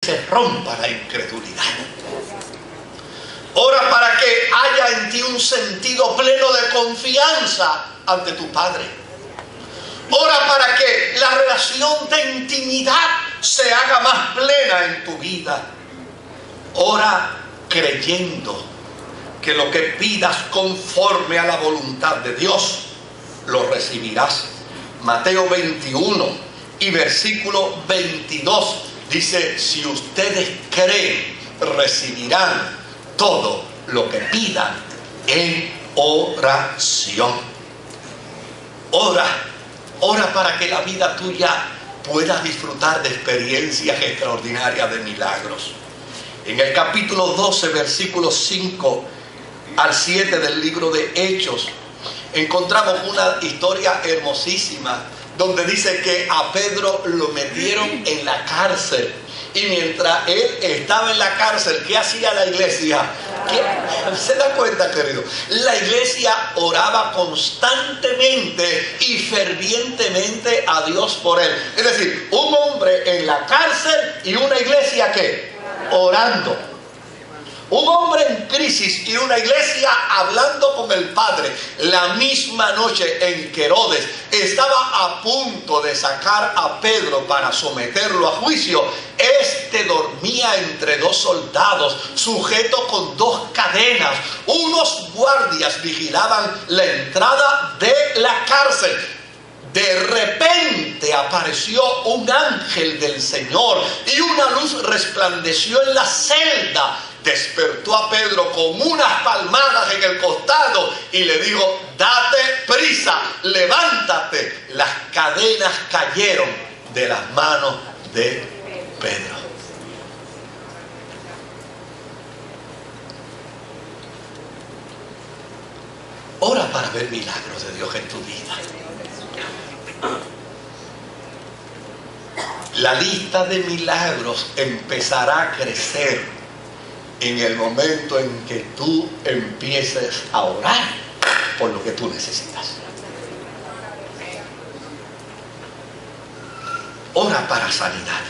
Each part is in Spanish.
se rompa la incredulidad. Ora para que haya en ti un sentido pleno de confianza ante tu Padre. Ora para que la relación de intimidad se haga más plena en tu vida. Ora creyendo que lo que pidas conforme a la voluntad de Dios, lo recibirás. Mateo 21 y versículo 22 dice: si ustedes creen, recibirán todo lo que pidan en oración. Ora para que la vida tuya pueda disfrutar de experiencias extraordinarias de milagros. En el capítulo 12, versículos 5 al 7 del libro de Hechos, encontramos una historia hermosísima donde dice que a Pedro lo metieron en la cárcel. Y mientras él estaba en la cárcel, ¿qué hacía la iglesia? ¿Se da cuenta, querido? La iglesia oraba constantemente y fervientemente a Dios por él. Es decir, un hombre en la cárcel y una iglesia ¿qué? Orando. Un hombre en crisis y una iglesia hablando con el Padre. La misma noche en que Herodes estaba a punto de sacar a Pedro para someterlo a juicio, este dormía entre dos soldados, sujeto con dos cadenas. Unos guardias vigilaban la entrada de la cárcel. De repente apareció un ángel del Señor y una luz resplandeció en la celda. Despertó a Pedro con unas palmadas en el costado y le dijo: date prisa, levántate. Las cadenas cayeron de las manos de Pedro. Ora para ver milagros de Dios en tu vida. La lista de milagros empezará a crecer en el momento en que tú empieces a orar por lo que tú necesitas. Ora para sanidad.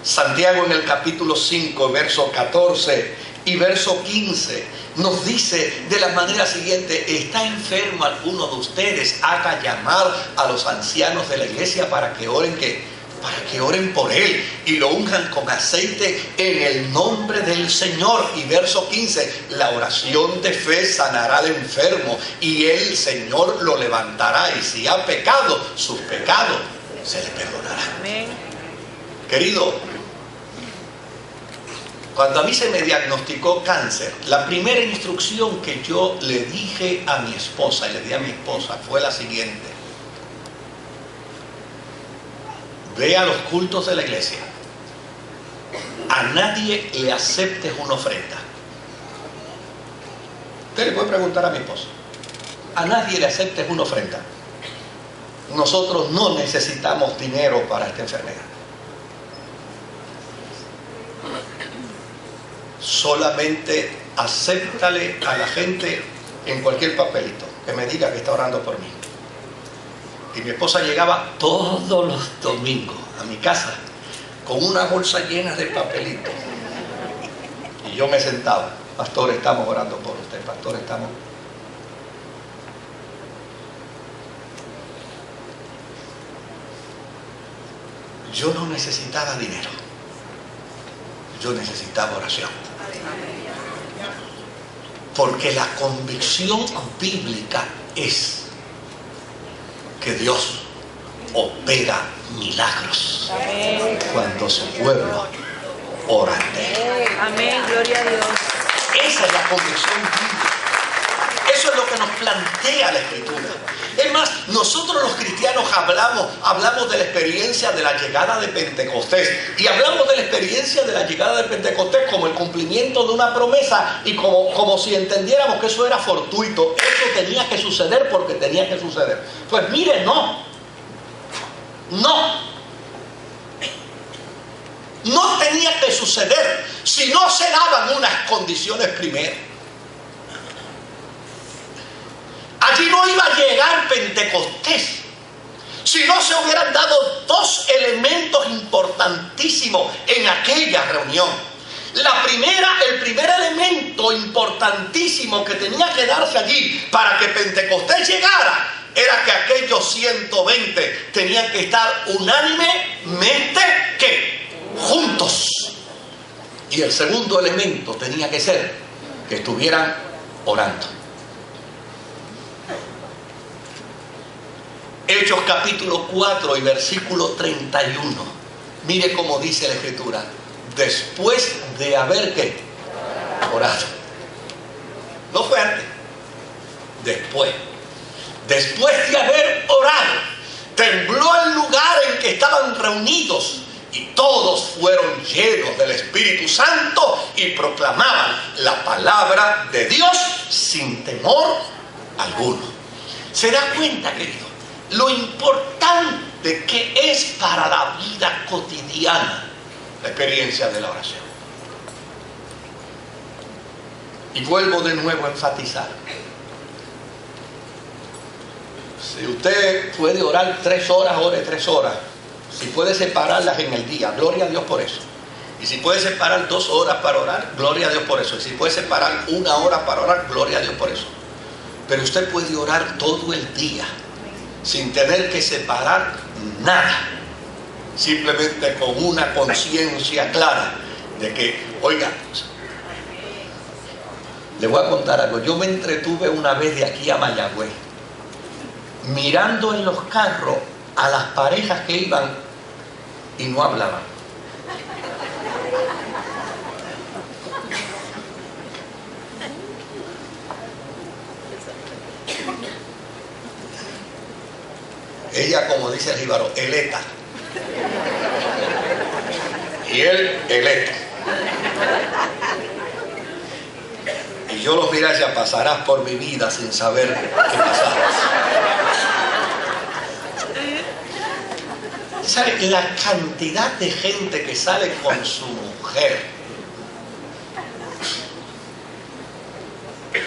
Santiago en el capítulo 5, verso 14 y verso 15 nos dice de la manera siguiente: ¿está enfermo alguno de ustedes? Haga llamar a los ancianos de la iglesia para que oren ¿qué? Para que oren por él y lo unjan con aceite en el nombre del Señor. Y verso 15: la oración de fe sanará al enfermo y el Señor lo levantará, y si ha pecado, sus pecados se le perdonarán. Amén. Querido, cuando a mí se me diagnosticó cáncer, la primera instrucción que yo le dije a mi esposa y le di a mi esposa fue la siguiente: ve a los cultos de la iglesia. A nadie le aceptes una ofrenda. Usted le puede preguntar a mi esposa. A nadie le aceptes una ofrenda. Nosotros no necesitamos dinero para esta enfermedad. Solamente acéptale a la gente en cualquier papelito que me diga que está orando por mí. Y mi esposa llegaba todos los domingos a mi casa con una bolsa llena de papelitos. Y yo me sentaba: pastor, estamos orando por usted, pastor, estamos. Yo no necesitaba dinero. Yo necesitaba oración. Porque la convicción bíblica es que Dios opera milagros. Amén. Cuando su pueblo ora ante él. Amén, gloria a Dios. Esa es la convicción bíblica. Eso es lo que nos plantea la Escritura. Es más, nosotros los cristianos hablamos de la experiencia de la llegada de Pentecostés. Y hablamos de la experiencia de la llegada de Pentecostés como el cumplimiento de una promesa, y como si entendiéramos que eso era fortuito. Eso tenía que suceder porque tenía que suceder. Pues mire, no tenía que suceder si no se daban unas condiciones primero. Allí no iba a llegar Pentecostés si no se hubieran dado dos elementos importantísimos en aquella reunión. El primer elemento importantísimo que tenía que darse allí para que Pentecostés llegara era que aquellos 120 tenían que estar unánimemente ¿qué? Juntos. Y el segundo elemento tenía que ser que estuvieran orando. Hechos capítulo 4 y versículo 31. Mire cómo dice la Escritura. Después de haber ¿qué? Orado. No fue antes. Después de haber orado, tembló el lugar en que estaban reunidos y todos fueron llenos del Espíritu Santo y proclamaban la palabra de Dios sin temor alguno. ¿Se da cuenta, querido? Lo importante que es para la vida cotidiana la experiencia de la oración. Y vuelvo de nuevo a enfatizar. Si usted puede orar 3 horas, ore 3 horas. Si puede separarlas en el día, gloria a Dios por eso. Y si puede separar 2 horas para orar, gloria a Dios por eso. Y si puede separar 1 hora para orar, gloria a Dios por eso. Pero usted puede orar todo el día sin tener que separar nada, simplemente con una conciencia clara de que, oiga, le voy a contar algo. Yo me entretuve una vez de aquí a Mayagüez mirando en los carros a las parejas que iban y no hablaban. Ella, como dice el jíbaro, eleta. Y él, eleto. Y yo los miré ya, pasarás por mi vida sin saber qué pasarás. ¿Sabe? La cantidad de gente que sale con su mujer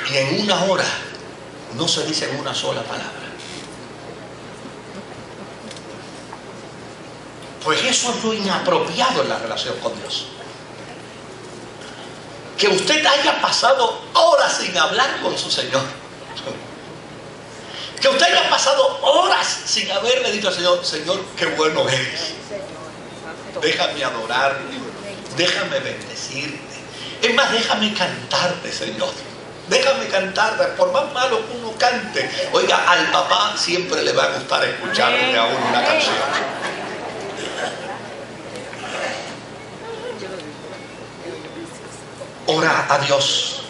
y en 1 hora no se dicen una sola palabra. Pues eso es lo inapropiado en la relación con Dios. Que usted haya pasado horas sin hablar con su Señor. Que usted haya pasado horas sin haberle dicho al Señor, Señor, qué bueno eres. Déjame adorarte, déjame bendecirte. Es más, déjame cantarte, Señor. Déjame cantarte, por más malo que uno cante. Oiga, al papá siempre le va a gustar escucharle a uno una canción. Ora a Dios,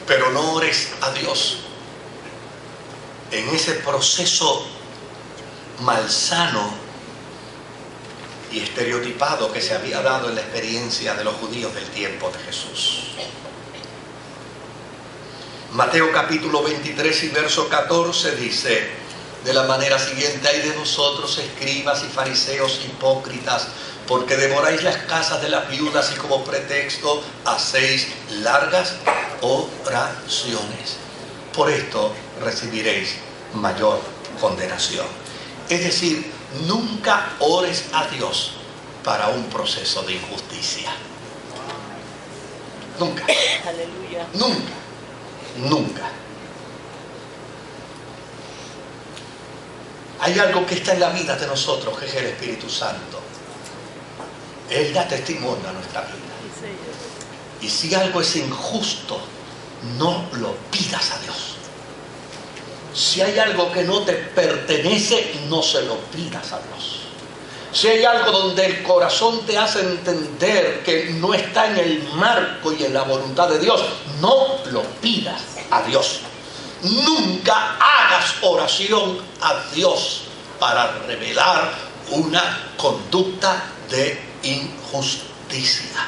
pero no ores a Dios en ese proceso malsano y estereotipado que se había dado en la experiencia de los judíos del tiempo de Jesús. Mateo capítulo 23 y verso 14 dice de la manera siguiente: ay de vosotros, escribas y fariseos hipócritas, porque devoráis las casas de las viudas y como pretexto hacéis largas oraciones. Por esto recibiréis mayor condenación. Es decir, nunca ores a Dios para un proceso de injusticia. Nunca. Aleluya. Nunca. Nunca. Hay algo que está en la vida de nosotros, que es el Espíritu Santo. Él da testimonio a nuestra vida. Y si algo es injusto, no lo pidas a Dios. Si hay algo que no te pertenece, no se lo pidas a Dios. Si hay algo donde el corazón te hace entender que no está en el marco y en la voluntad de Dios, no lo pidas a Dios. Nunca hagas oración a Dios para revelar una conducta de injusticia.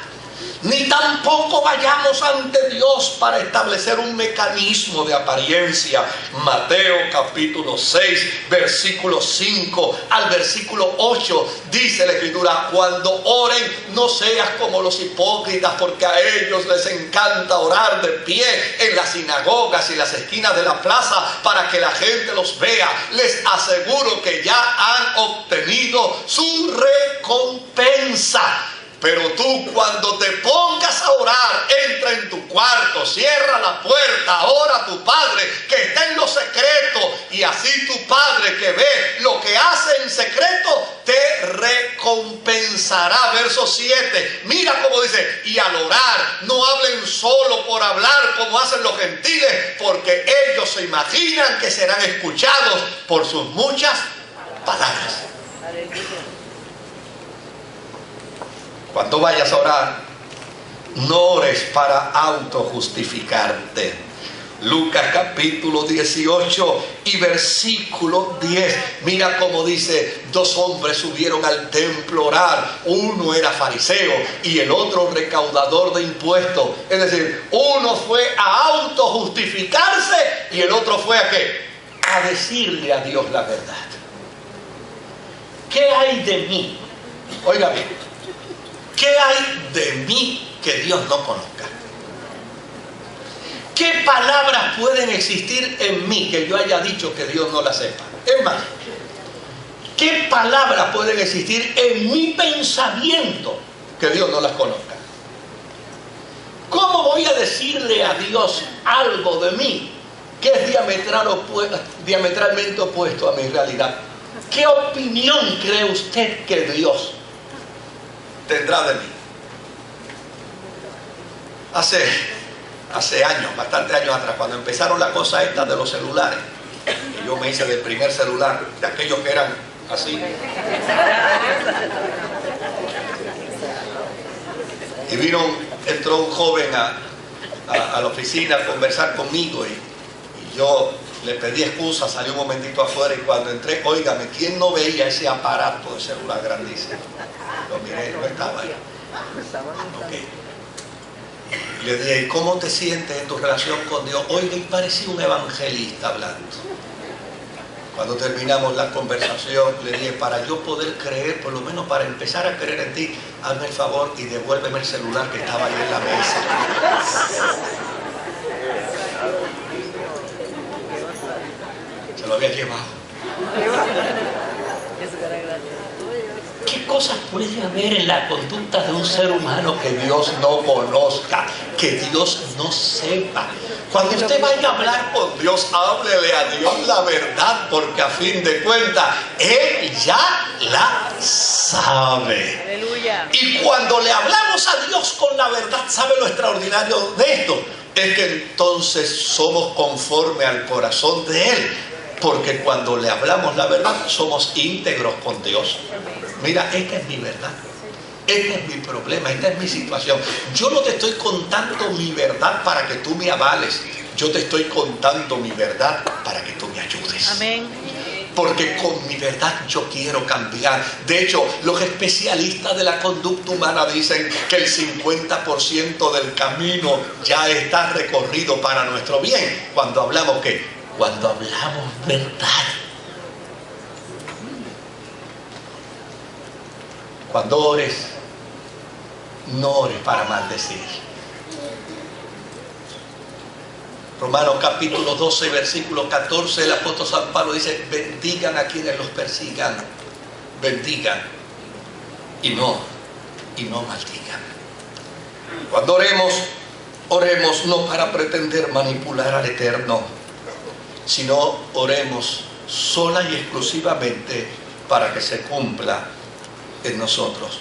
Ni tampoco vayamos ante Dios para establecer un mecanismo de apariencia. Mateo capítulo 6, versículo 5 al versículo 8, dice la Escritura: cuando oren, no seas como los hipócritas, porque a ellos les encanta orar de pie en las sinagogas y las esquinas de la plaza para que la gente los vea. Les aseguro que ya han obtenido su recompensa. Pero tú, cuando te pongas a orar, entra en tu cuarto, cierra la puerta, ora a tu Padre que está en lo secreto, y así tu Padre que ve lo que hace en secreto te recompensará. Verso 7, mira cómo dice: y al orar no hablen solo por hablar como hacen los gentiles, porque ellos se imaginan que serán escuchados por sus muchas palabras. Cuando vayas a orar, no ores para autojustificarte. Lucas capítulo 18 y versículo 10. Mira cómo dice: dos hombres subieron al templo a orar. Uno era fariseo y el otro recaudador de impuestos. Es decir, uno fue a autojustificarse y el otro fue ¿a qué? A decirle a Dios la verdad. ¿Qué hay de mí? Oiga bien. ¿Qué hay de mí que Dios no conozca? ¿Qué palabras pueden existir en mí que yo haya dicho que Dios no las sepa? Es más, ¿qué palabras pueden existir en mi pensamiento que Dios no las conozca? ¿Cómo voy a decirle a Dios algo de mí que es diametralmente opuesto a mi realidad? ¿Qué opinión cree usted que Dios tendrá de mí? Hace años, bastantes años atrás, cuando empezaron la cosa esta de los celulares, y yo me hice del primer celular, de aquellos que eran así, y entró un joven a la oficina a conversar conmigo, y yo le pedí excusa, salí un momentito afuera, y cuando entré, óigame, ¿quién no veía ese aparato de celular grandísimo? Lo miré, no estaba ahí. Okay. Y le dije: ¿cómo te sientes en tu relación con Dios? Oiga, y parecía un evangelista hablando. Cuando terminamos la conversación, le dije: para yo poder creer, por lo menos para empezar a creer en ti, hazme el favor y devuélveme el celular que estaba ahí en la mesa. Se lo había llevado. ¿Qué cosas puede haber en la conducta de un ser humano que Dios no conozca, que Dios no sepa? Cuando usted vaya a hablar con Dios, háblele a Dios la verdad, porque a fin de cuentas Él ya la sabe. Aleluya. Y cuando le hablamos a Dios con la verdad, ¿sabe lo extraordinario de esto? Es que entonces somos conforme al corazón de Él. Porque cuando le hablamos la verdad, somos íntegros con Dios. Mira, esta es mi verdad. Este es mi problema, esta es mi situación. Yo no te estoy contando mi verdad para que tú me avales. Yo te estoy contando mi verdad para que tú me ayudes. Amén. Porque con mi verdad yo quiero cambiar. De hecho, los especialistas de la conducta humana dicen que el 50% del camino ya está recorrido para nuestro bien. Cuando hablamos ¿qué? Cuando hablamos verdad. Cuando ores, no ores para maldecir. Romanos capítulo 12, versículo 14, el apóstol San Pablo dice: bendigan a quienes los persigan, bendigan y no maldigan. Cuando oremos no para pretender manipular al Eterno, sino oremos sola y exclusivamente para que se cumpla en nosotros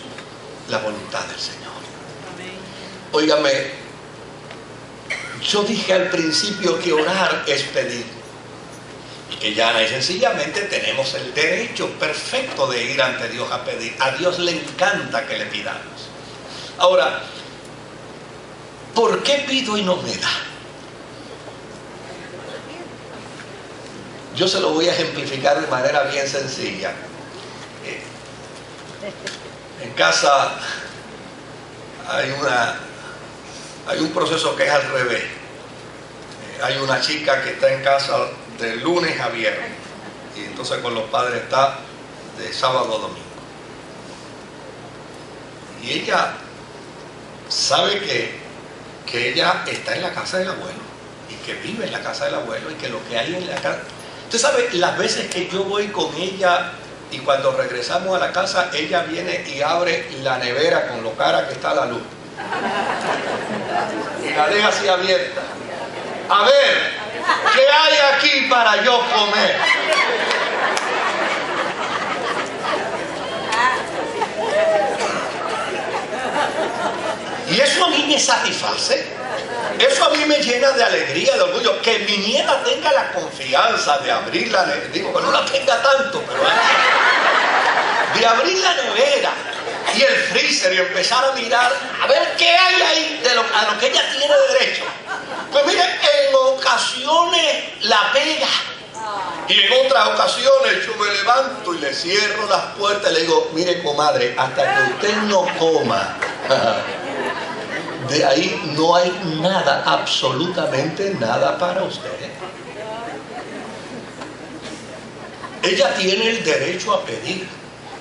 la voluntad del Señor. Amén. Óigame, yo dije al principio que orar es pedir, y que llana y sencillamente tenemos el derecho perfecto de ir ante Dios a pedir. A Dios le encanta que le pidamos. Ahora, ¿por qué pido y no me da? Yo se lo voy a ejemplificar de manera bien sencilla. En casa hay Hay un proceso que es al revés. Hay una chica que está en casa de lunes a viernes y entonces con los padres está de sábado a domingo. Y ella sabe que ella está en la casa del abuelo y que vive en la casa del abuelo y que lo que hay en la casa... Usted sabe las veces que yo voy con ella y cuando regresamos a la casa ella viene y abre la nevera con lo cara que está la luz y la deja así abierta. A ver, ¿qué hay aquí para yo comer? Y eso a mí me satisface. Eso a mí me llena de alegría, de orgullo. Que mi nieta tenga la confianza de abrir la nevera. Digo, que no la tenga tanto, pero de abrir la nevera y el freezer y empezar a mirar a ver qué hay ahí a lo que ella tiene derecho. Pues mire, en ocasiones la pega y en otras ocasiones yo me levanto y le cierro las puertas y le digo, mire comadre, hasta que usted no coma, de ahí no hay nada, absolutamente nada para usted. Ella tiene el derecho a pedir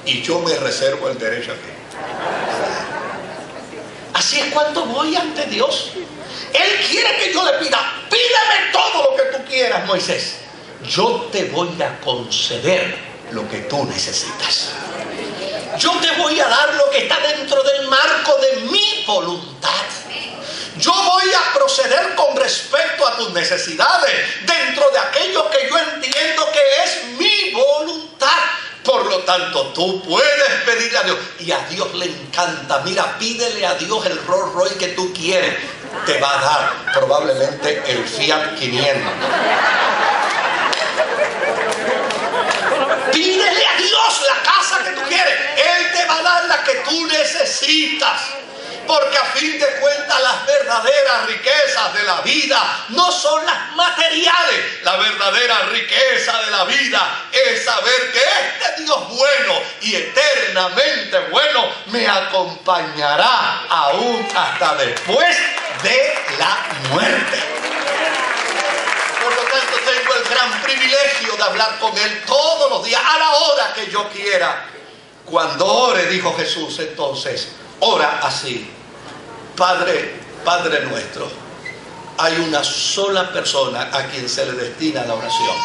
y yo me reservo el derecho a pedir. Así es cuando voy ante Dios. Él quiere que yo le pida, pídeme todo lo que tú quieras, Moisés. Yo te voy a conceder lo que tú necesitas. Yo te voy a dar lo que está dentro del marco de mi voluntad. Yo voy a proceder con respecto a tus necesidades dentro de aquello que yo entiendo que es mi voluntad. Por lo tanto, tú puedes pedirle a Dios. Y a Dios le encanta. Mira, pídele a Dios el Rolls Royce que tú quieres. Te va a dar probablemente el Fiat 500. Pídele a Dios la casa que tú quieres. Él te va a dar la que tú necesitas. Porque a fin de cuentas las verdaderas riquezas de la vida no son las materiales. La verdadera riqueza de la vida es saber que este Dios bueno y eternamente bueno me acompañará aún hasta después de la muerte. Por lo tanto tengo el gran privilegio de hablar con Él todos los días, a la hora que yo quiera. Cuando ore, dijo Jesús, entonces, ora así: Padre nuestro. Hay una sola persona a quien se le destina la oración.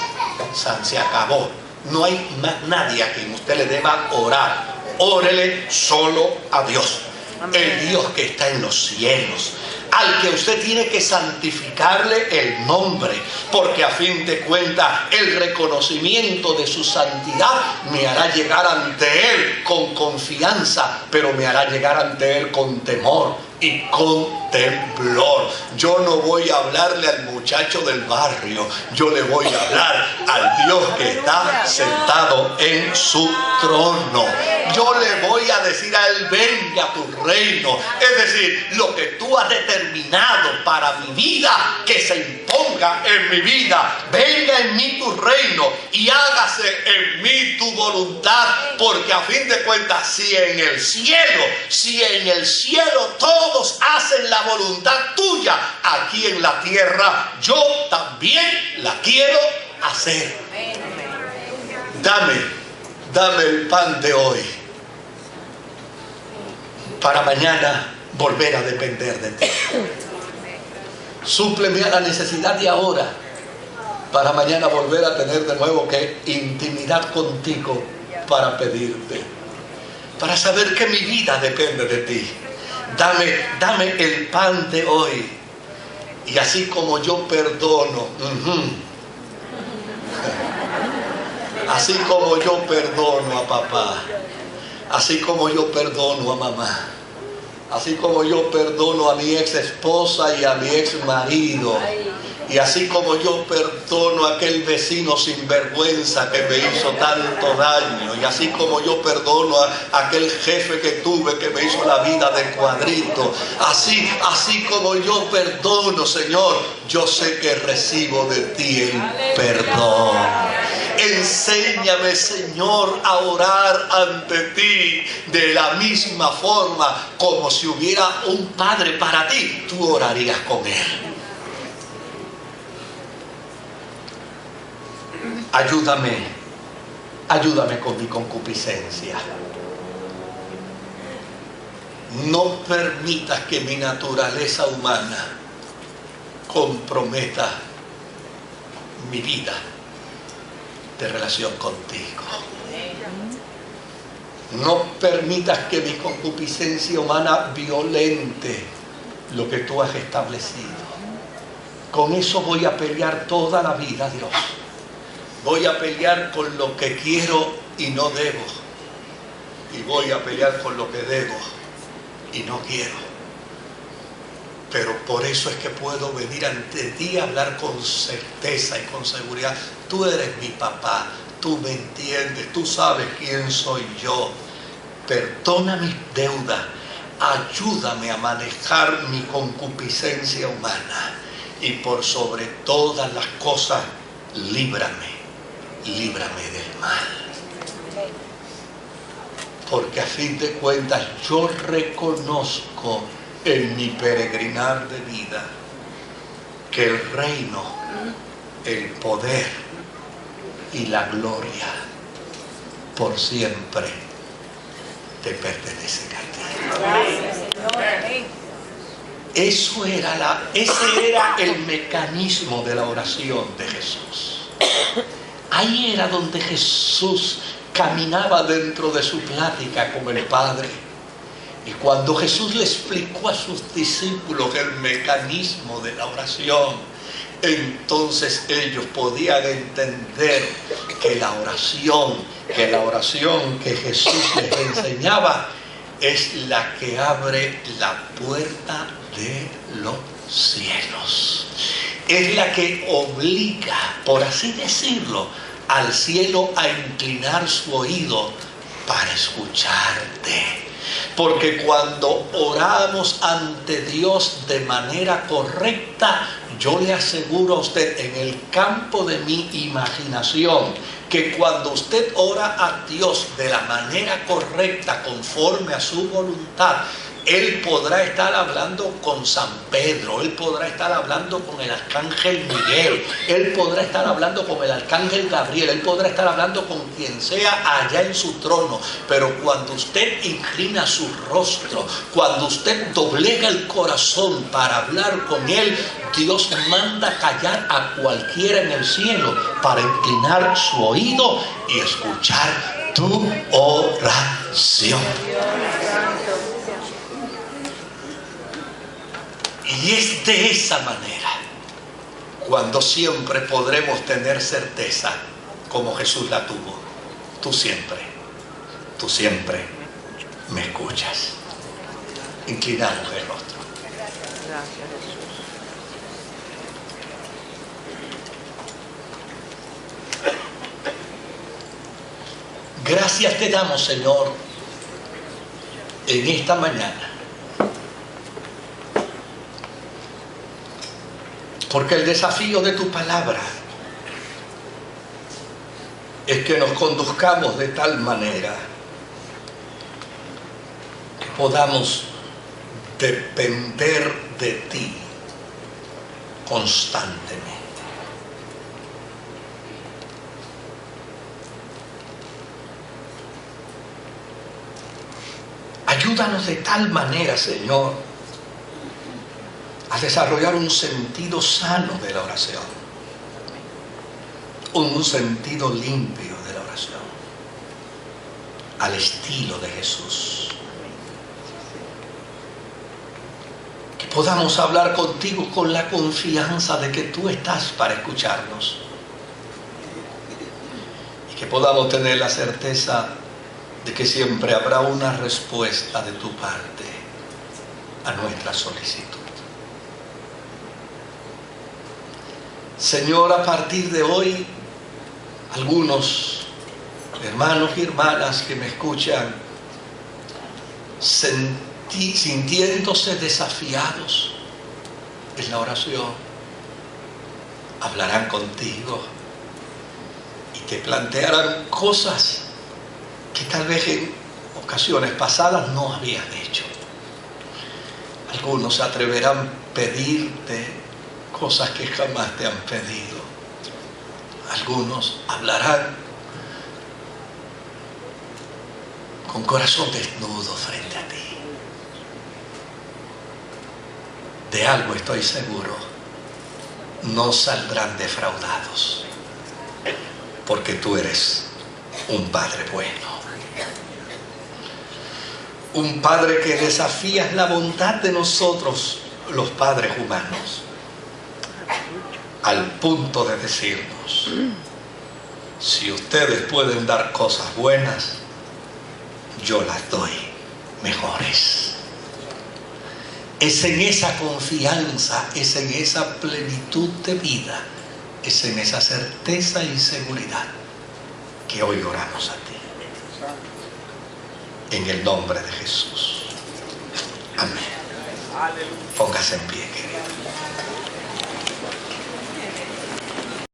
Se acabó. No hay más nadie a quien usted le deba orar. Órele solo a Dios. El Dios que está en los cielos, al que usted tiene que santificarle el nombre, porque a fin de cuentas el reconocimiento de su santidad me hará llegar ante Él con confianza, pero me hará llegar ante Él con temor y con temblor. Yo no voy a hablarle al muchacho del barrio, yo le voy a hablar al Dios que está sentado en su trono. Yo le voy a decir a Él: venga a tu reino. Es decir, lo que tú has determinado para mi vida, que se imponga en mi vida. Venga en mí tu reino y hágase en mí tu voluntad, porque a fin de cuentas, si en el cielo todos hacen la voluntad tuya, aquí en la tierra yo también la quiero hacer. Dame el pan de hoy, para mañana volver a depender de ti. Súpleme a la necesidad de ahora, para mañana volver a tener de nuevo que intimidad contigo, para pedirte, para saber que mi vida depende de ti. Dame el pan de hoy. Y así como yo perdono, así como yo perdono a papá, así como yo perdono a mamá, así como yo perdono a mi ex esposa y a mi ex marido, y así como yo perdono a aquel vecino sinvergüenza que me hizo tanto daño, y así como yo perdono a aquel jefe que tuve que me hizo la vida de cuadrito, así como yo perdono, Señor, yo sé que recibo de ti el perdón. Enséñame, Señor, a orar ante ti de la misma forma como si hubiera un padre para ti. Tú orarías con él. Ayúdame con mi concupiscencia. No permitas que mi naturaleza humana comprometa mi vida de relación contigo. No permitas que mi concupiscencia humana violente lo que tú has establecido. Con eso voy a pelear toda la vida, Dios. Voy a pelear con lo que quiero y no debo. Y voy a pelear con lo que debo y no quiero. Pero por eso es que puedo venir ante ti y hablar con certeza y con seguridad. Tú eres mi papá, tú me entiendes, tú sabes quién soy yo. Perdona mis deudas, ayúdame a manejar mi concupiscencia humana. Y por sobre todas las cosas, líbrame del mal. Porque a fin de cuentas yo reconozco en mi peregrinar de vida que el reino, el poder y la gloria por siempre te pertenecen a ti. Ese era el mecanismo de la oración de Jesús. Ahí era donde Jesús caminaba dentro de su plática con el Padre. Y cuando Jesús le explicó a sus discípulos el mecanismo de la oración, entonces ellos podían entender que la oración que Jesús les enseñaba es la que abre la puerta de los cielos. Es la que obliga, por así decirlo, al cielo a inclinar su oído para escucharte. Porque cuando oramos ante Dios de manera correcta, yo le aseguro a usted en el campo de mi imaginación que cuando usted ora a Dios de la manera correcta, conforme a su voluntad, Él podrá estar hablando con San Pedro, Él podrá estar hablando con el arcángel Miguel, Él podrá estar hablando con el arcángel Gabriel, Él podrá estar hablando con quien sea allá en su trono. Pero cuando usted inclina su rostro, cuando usted doblega el corazón para hablar con Él, Dios manda callar a cualquiera en el cielo para inclinar su oído y escuchar tu oración. Y es de esa manera cuando siempre podremos tener certeza como Jesús la tuvo. Tú siempre me escuchas. Inclinamos el rostro. Gracias, Jesús. Gracias te damos, Señor, en esta mañana. Porque el desafío de tu palabra es que nos conduzcamos de tal manera que podamos depender de ti constantemente. Ayúdanos de tal manera, Señor, a desarrollar un sentido sano de la oración, un sentido limpio de la oración, al estilo de Jesús. Que podamos hablar contigo con la confianza de que tú estás para escucharnos y que podamos tener la certeza de que siempre habrá una respuesta de tu parte a nuestra solicitud. Señor, a partir de hoy, algunos hermanos y hermanas que me escuchan, sintiéndose desafiados en la oración, hablarán contigo y que plantearan cosas que tal vez en ocasiones pasadas no habían hecho. Algunos se atreverán a pedirte cosas que jamás te han pedido. Algunos hablarán con corazón desnudo frente a ti. De algo estoy seguro, no saldrán defraudados, porque tú eres un Padre bueno. Un Padre que desafía la bondad de nosotros, los padres humanos, al punto de decirnos: si ustedes pueden dar cosas buenas, yo las doy mejores. Es en esa confianza, es en esa plenitud de vida, es en esa certeza y seguridad que hoy oramos a ti. En el nombre de Jesús. Amén. Póngase en pie, querido.